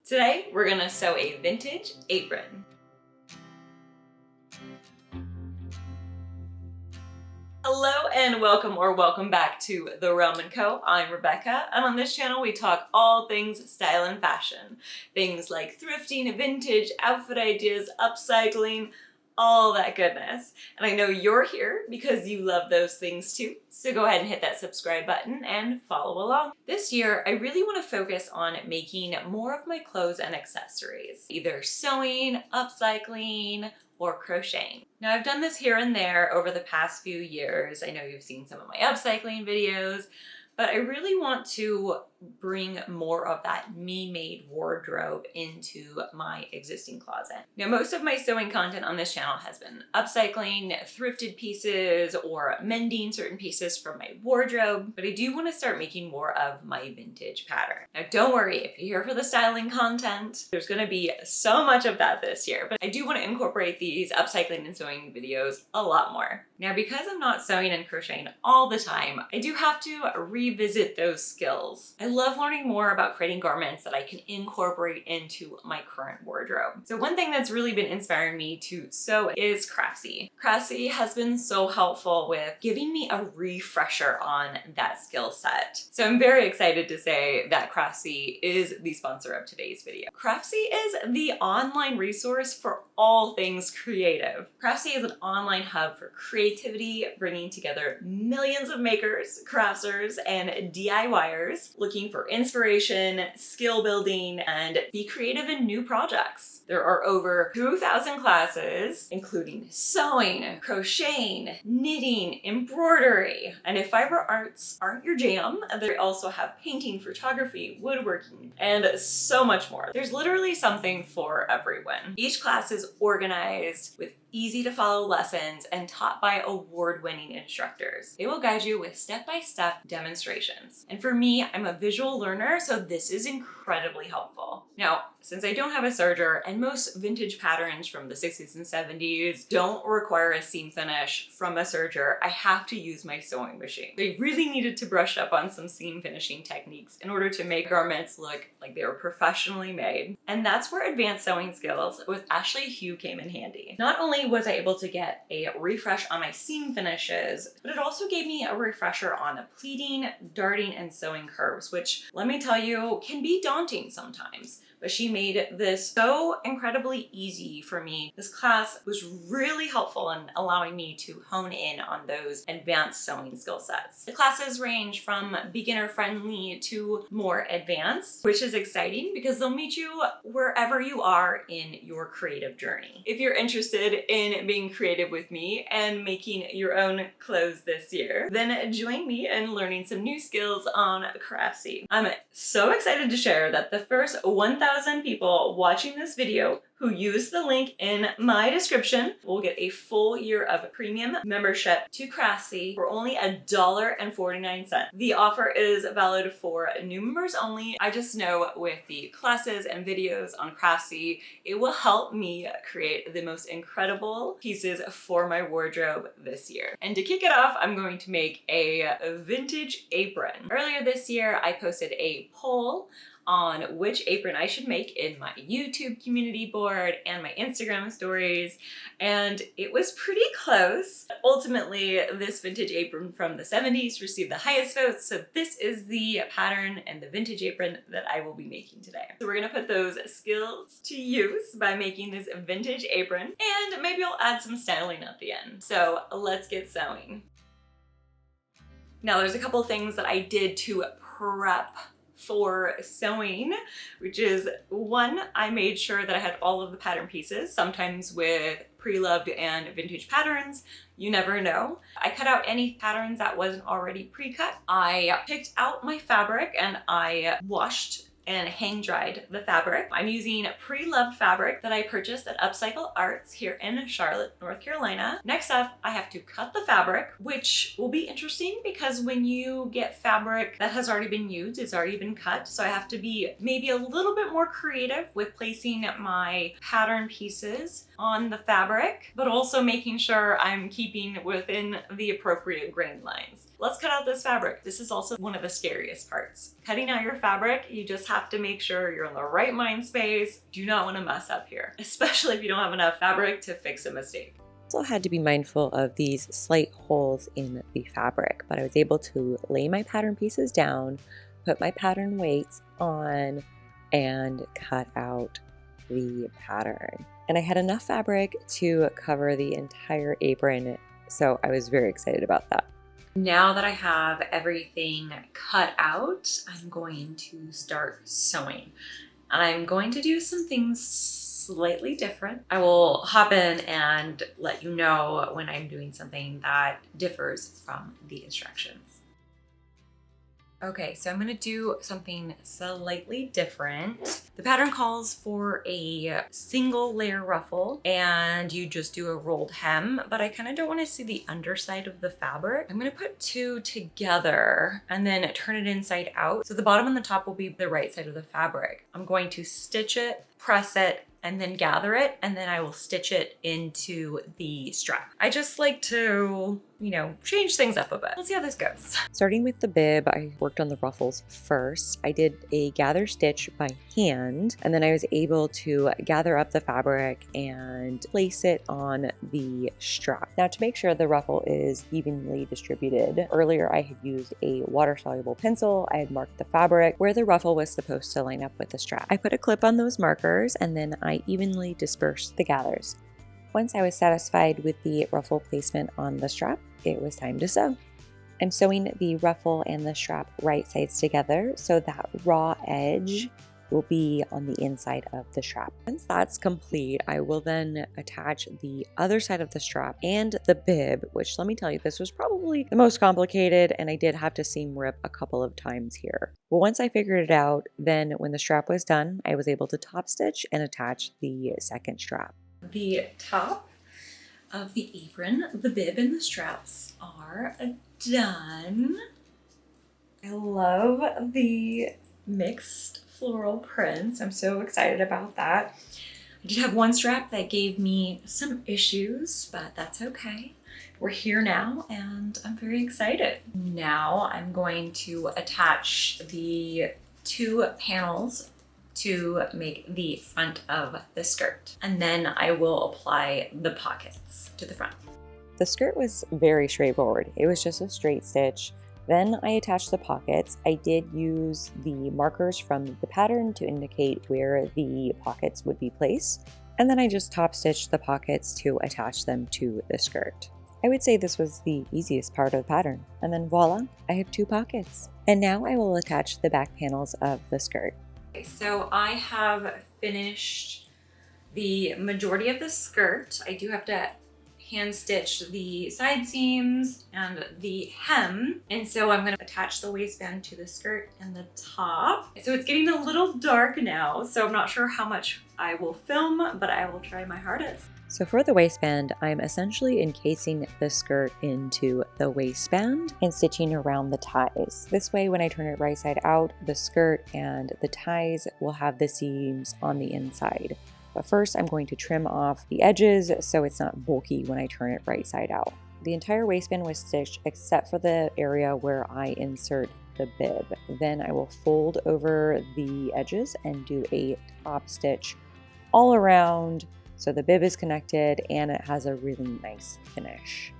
Today, we're gonna sew a vintage apron. Hello and welcome back to The Realm & Co. I'm Rebecca, and on this channel we talk all things style and fashion. Things like thrifting, vintage, outfit ideas, upcycling, all that goodness. And I know you're here because you love those things too, so go ahead and hit that subscribe button and follow along. This year, I really want to focus on making more of my clothes and accessories, either sewing, upcycling, or crocheting. Now I've done this here and there over the past few years. I know you've seen some of my upcycling videos, but I really want to bring more of that me-made wardrobe into my existing closet. Now, most of my sewing content on this channel has been upcycling thrifted pieces or mending certain pieces from my wardrobe, but I do want to start making more of my vintage pattern. Now, don't worry, if you're here for the styling content, there's going to be so much of that this year, but I do want to incorporate these upcycling and sewing videos a lot more. Now, because I'm not sewing and crocheting all the time, I do have to revisit those skills. I love learning more about creating garments that I can incorporate into my current wardrobe. So one thing that's really been inspiring me to sew is Craftsy. Craftsy has been so helpful with giving me a refresher on that skill set. So I'm very excited to say that Craftsy is the sponsor of today's video. Craftsy is the online resource for all things creative. Craftsy is an online hub for creativity, bringing together millions of makers, crafters, and DIYers looking for inspiration, skill building, and be creative in new projects. There are over 2,000 classes, including sewing, crocheting, knitting, embroidery. And if fiber arts aren't your jam, they also have painting, photography, woodworking, and so much more. There's literally something for everyone. Each class is organized with easy to follow lessons and taught by award-winning instructors. They will guide you with step-by-step demonstrations. And for me, I'm a visual learner, so this is incredibly helpful. Now, since I don't have a serger and most vintage patterns from the 60s and 70s don't require a seam finish from a serger, I have to use my sewing machine. They really needed to brush up on some seam finishing techniques in order to make garments look like they were professionally made. And that's where advanced sewing skills with Ashley Hugh came in handy. Not only was I able to get a refresh on my seam finishes, but it also gave me a refresher on pleating, darting, and sewing curves, which, let me tell you, can be daunting sometimes. But she made this so incredibly easy for me. This class was really helpful in allowing me to hone in on those advanced sewing skill sets. The classes range from beginner friendly to more advanced, which is exciting because they'll meet you wherever you are in your creative journey. If you're interested in being creative with me and making your own clothes this year, then join me in learning some new skills on Craftsy. I'm so excited to share that the first 1,000 people watching this video who use the link in my description will get a full year of premium membership to Craftsy for only $1.49. The offer is valid for new members only. I just know with the classes and videos on Craftsy, it will help me create the most incredible pieces for my wardrobe this year. And to kick it off, I'm going to make a vintage apron. Earlier this year, I posted a poll on which apron I should make in my YouTube community board and my Instagram stories, and it was pretty close. Ultimately, this vintage apron from the 70s received the highest votes, so this is the pattern and the vintage apron that I will be making today. So we're gonna put those skills to use by making this vintage apron, and maybe I'll add some styling at the end. So let's get sewing. Now, there's a couple things that I did to prep for sewing, which is one, I made sure that I had all of the pattern pieces. Sometimes with pre-loved and vintage patterns, you never know. I cut out any patterns that wasn't already pre-cut. I picked out my fabric and I washed and hang dried the fabric. I'm using pre-loved fabric that I purchased at Upcycle Arts here in Charlotte, North Carolina. Next up, I have to cut the fabric, which will be interesting because when you get fabric that has already been used, it's already been cut. So I have to be maybe a little bit more creative with placing my pattern pieces on the fabric, but also making sure I'm keeping within the appropriate grain lines. let's cut out this fabric. This is also one of the scariest parts. Cutting out your fabric, you just have to make sure you're in the right mind space. Do not want to mess up here, especially if you don't have enough fabric to fix a mistake. Also had to be mindful of these slight holes in the fabric, but I was able to lay my pattern pieces down, put my pattern weights on, and cut out the pattern. And I had enough fabric to cover the entire apron, so I was very excited about that. Now that I have everything cut out, I'm going to start sewing. And I'm going to do some things slightly different. I will hop in and let you know when I'm doing something that differs from the instructions. Okay, so I'm gonna do something slightly different. The pattern calls for a single layer ruffle and you just do a rolled hem, but I kind of don't want to see the underside of the fabric. I'm gonna put two together and then turn it inside out. So the bottom and the top will be the right side of the fabric. I'm going to stitch it, press it, and then gather it, and then I will stitch it into the strap. I just like to, you know, change things up a bit. Let's see how this goes. Starting with the bib, I worked on the ruffles first. I did a gather stitch by hand, and then I was able to gather up the fabric and place it on the strap. Now, to make sure the ruffle is evenly distributed, earlier I had used a water-soluble pencil. I had marked the fabric where the ruffle was supposed to line up with the strap. I put a clip on those markers, and then I evenly dispersed the gathers. Once I was satisfied with the ruffle placement on the strap, it was time to sew. I'm sewing the ruffle and the strap right sides together so that raw edge will be on the inside of the strap. Once that's complete, I will then attach the other side of the strap and the bib, which, let me tell you, this was probably the most complicated, and I did have to seam rip a couple of times here. Well, once I figured it out, then when the strap was done, I was able to top stitch and attach the second strap. The top of the apron, the bib, and the straps are done. I love the mixed floral prints. I'm so excited about that. I did have one strap that gave me some issues, but that's okay. We're here now and I'm very excited. Now I'm going to attach the two panels to make the front of the skirt. And then I will apply the pockets to the front. The skirt was very straightforward. It was just a straight stitch. Then I attached the pockets. I did use the markers from the pattern to indicate where the pockets would be placed. And then I just top stitched the pockets to attach them to the skirt. I would say this was the easiest part of the pattern. And then voila, I have two pockets. And now I will attach the back panels of the skirt. Okay, so I have finished the majority of the skirt. I do have to hand stitch the side seams and the hem. And so I'm gonna attach the waistband to the skirt and the top. So it's getting a little dark now, so I'm not sure how much I will film, but I will try my hardest. So for the waistband, I'm essentially encasing the skirt into the waistband and stitching around the ties. This way, when I turn it right side out, the skirt and the ties will have the seams on the inside. But first, I'm going to trim off the edges so it's not bulky when I turn it right side out. The entire waistband was stitched except for the area where I insert the bib. Then I will fold over the edges and do a top stitch all around so the bib is connected and it has a really nice finish.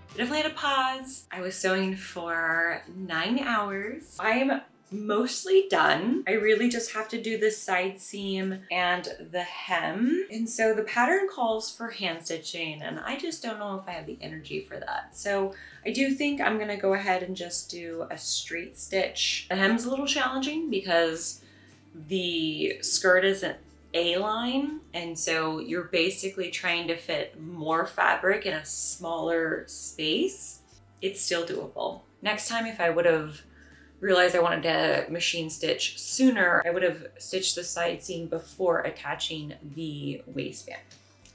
Definitely had a pause. I was sewing for 9 hours. I'm mostly done. I really just have to do the side seam and the hem. And so the pattern calls for hand stitching and I just don't know if I have the energy for that. So I do think I'm gonna go ahead and just do a straight stitch. The hem's a little challenging because the skirt is an A-line, and so you're basically trying to fit more fabric in a smaller space. It's still doable. Next time, if I would have realized I wanted to machine stitch sooner, I would have stitched the side seam before attaching the waistband.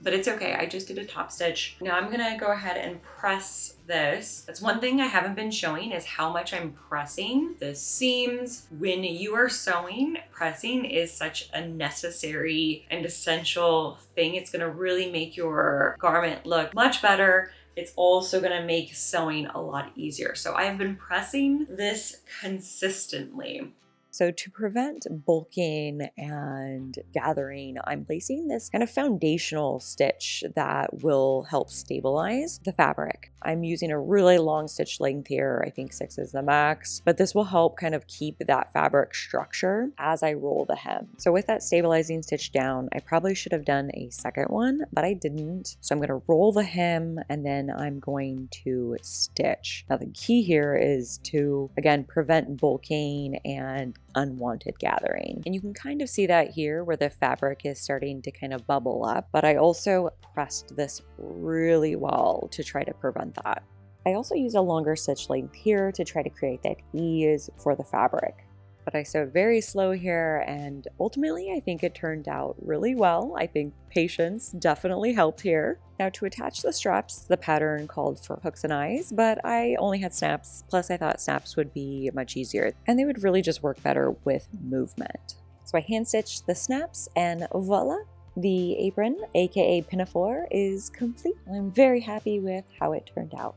but it's okay. I just did a top stitch. Now I'm gonna go ahead and press this. That's one thing I haven't been showing is how much I'm pressing the seams. When you are sewing, pressing is such a necessary and essential thing. It's gonna really make your garment look much better. It's also gonna make sewing a lot easier. So I've been pressing this consistently. So to prevent bulking and gathering, I'm placing this kind of foundational stitch that will help stabilize the fabric. I'm using a really long stitch length here. I think 6 is the max, but this will help kind of keep that fabric structure as I roll the hem. So with that stabilizing stitch down, I probably should have done a second one, but I didn't. So I'm going to roll the hem and then I'm going to stitch. Now the key here is to, again, prevent bulking and unwanted gathering. And you can kind of see that here where the fabric is starting to kind of bubble up, but I also pressed this really well to try to prevent that. I also use a longer stitch length here to try to create that ease for the fabric. But I sewed very slow here and ultimately I think it turned out really well. I think patience definitely helped here. Now to attach the straps, the pattern called for hooks and eyes, but I only had snaps, plus I thought snaps would be much easier and they would really just work better with movement. So I hand stitched the snaps and voila, the apron, aka Pinafore, is complete. I'm very happy with how it turned out.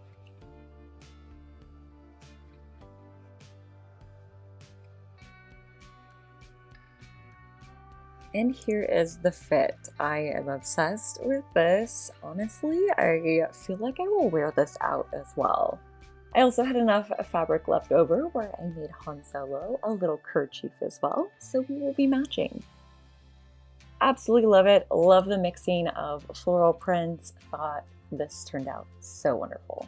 And here is the fit. I am obsessed with this. Honestly, I feel like I will wear this out as well. I also had enough fabric left over where I made Han Solo a little kerchief as well, so we will be matching. Absolutely love it. Love the mixing of floral prints. Thought this turned out so wonderful.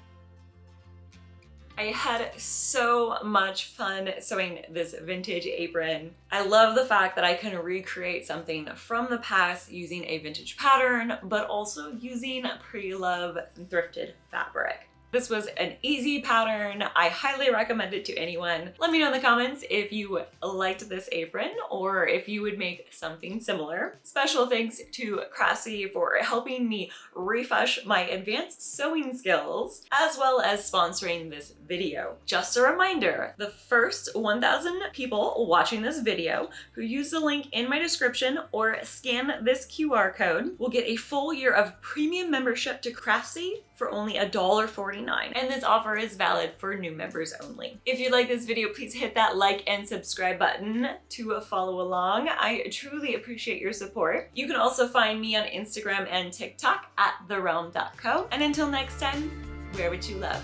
I had so much fun sewing this vintage apron. I love the fact that I can recreate something from the past using a vintage pattern, but also using pre-love thrifted fabric. This was an easy pattern. I highly recommend it to anyone. Let me know in the comments if you liked this apron or if you would make something similar. Special thanks to Craftsy for helping me refresh my advanced sewing skills, as well as sponsoring this video. Just a reminder, the first 1,000 people watching this video who use the link in my description or scan this QR code will get a full year of premium membership to Craftsy for only $1.49. And this offer is valid for new members only. If you like this video, please hit that like and subscribe button to follow along. I truly appreciate your support. You can also find me on Instagram and TikTok at therealm.co. And until next time, wear what you love.